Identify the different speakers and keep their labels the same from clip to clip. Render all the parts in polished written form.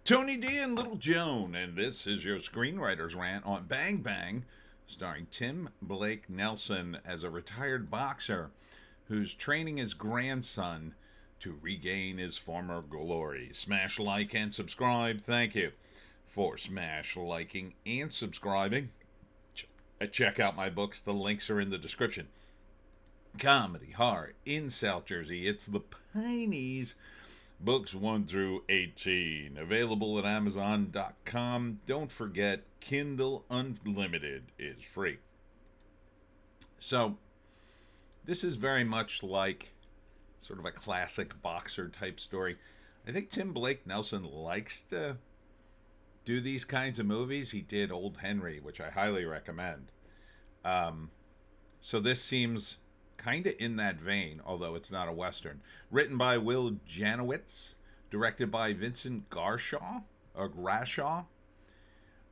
Speaker 1: Tony D and Little Joan, and this is your Screenwriter's Rant on Bang Bang, starring Tim Blake Nelson as a retired boxer who's training his grandson to regain his former glory. Smash like and subscribe. Thank you for smash liking and subscribing. Check out my books. The links are in the description. Comedy, horror in South Jersey. It's the Pineys. Books 1 through 18. Available at Amazon.com. Don't forget, Kindle Unlimited is free. So, this is very much like sort of a classic boxer type story. I think Tim Blake Nelson likes to do these kinds of movies. He did Old Henry, which I highly recommend. So this seems kind of in that vein, although it's not a Western. Written by Will Janowitz, directed by Vincent Grashaw,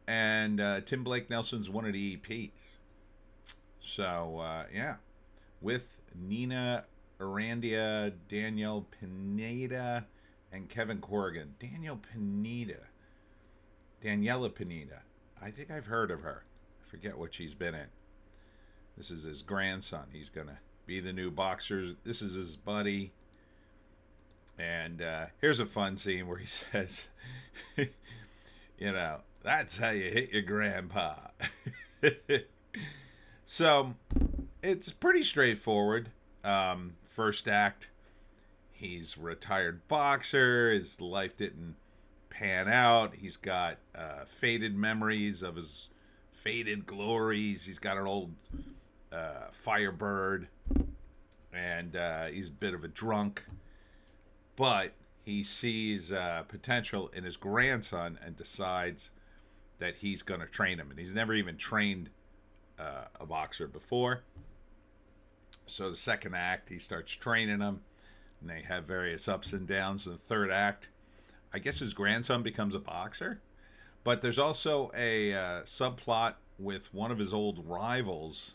Speaker 1: and Tim Blake Nelson's one of the EPs. So, yeah. With Nina Arandia, Danielle Pineda, and Kevin Corrigan. Daniela Pineda. I think I've heard of her. I forget what she's been in. This is his grandson. He's going to be the new boxer. This is his buddy. And here's a fun scene where he says, that's how you hit your grandpa. So, it's pretty straightforward. First act, he's a retired boxer. His life didn't pan out. He's got faded memories of his faded glories. He's got an old Firebird, and he's a bit of a drunk, but he sees potential in his grandson and decides that he's going to train him. And he's never even trained a boxer before. So the second act, he starts training him, and they have various ups and downs. In the third act, I guess his grandson becomes a boxer, but there's also a subplot with one of his old rivals,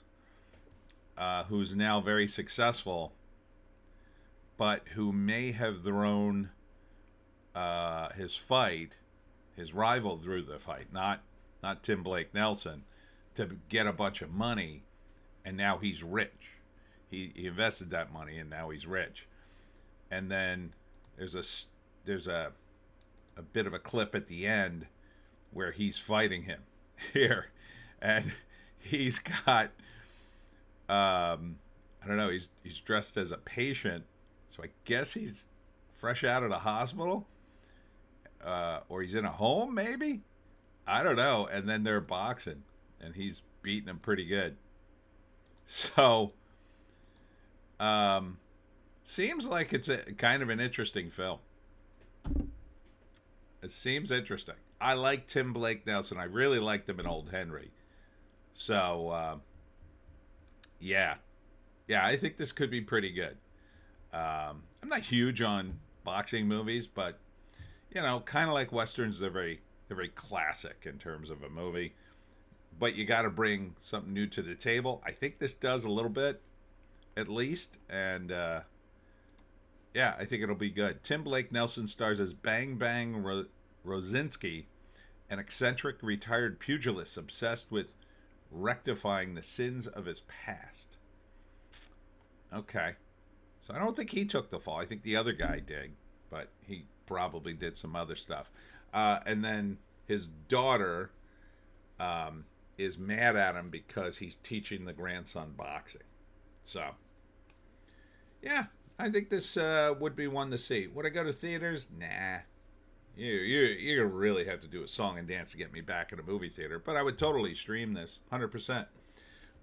Speaker 1: who's now very successful, but who may have thrown his rival through the fight, not Tim Blake Nelson, to get a bunch of money, and now he's rich. He invested that money, and now he's rich. And then there's a bit of a clip at the end where he's fighting him here, and he's got I don't know, he's dressed as a patient, so I guess he's fresh out of the hospital, or he's in a home, maybe, I don't know. And then they're boxing, and he's beating him pretty good. So seems like it's a kind of an interesting film. It seems interesting. I like Tim Blake Nelson. I really liked him in Old Henry. So yeah, I think this could be pretty good. I'm not huge on boxing movies, but kind of like westerns, they're very classic in terms of a movie. But you got to bring something new to the table. I think this does a little bit, at least, and yeah, I think it'll be good. Tim Blake Nelson stars as Bang Bang Rosinski, an eccentric retired pugilist obsessed with rectifying the sins of his past. Okay. So I don't think he took the fall. I think the other guy did, but he probably did some other stuff. And then his daughter is mad at him because he's teaching the grandson boxing. So, yeah, I think this would be one to see. Would I go to theaters? Nah. You're going to really have to do a song and dance to get me back in a movie theater. But I would totally stream this. 100%.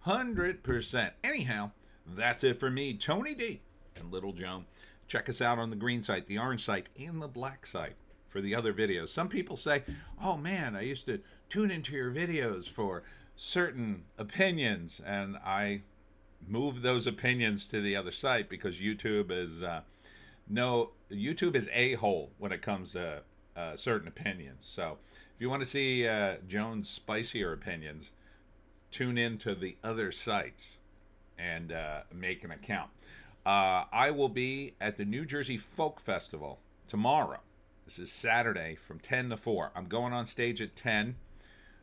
Speaker 1: 100%. Anyhow, that's it for me, Tony D and Little Joan. Check us out on the green site, the orange site, and the black site for the other videos. Some people say, oh man, I used to tune into your videos for certain opinions, and I moved those opinions to the other site because YouTube is YouTube is a-hole when it comes to certain opinions. So if you want to see Joan's spicier opinions, tune in to the other sites and make an account. I will be at the New Jersey Folk Festival tomorrow. This is Saturday from 10 to 4. I'm going on stage at 10.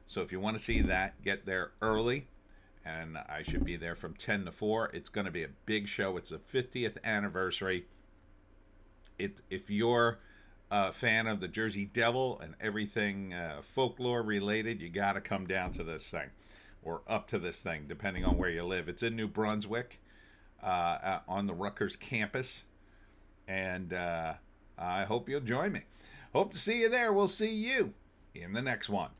Speaker 1: So if you want to see that, get there early. And I should be there from 10 to 4. It's going to be a big show. It's the 50th anniversary. If you're a fan of the Jersey Devil and everything folklore related, you got to come down to this thing or up to this thing, depending on where you live. It's in New Brunswick on the Rutgers campus. And I hope you'll join me. Hope to see you there. We'll see you in the next one.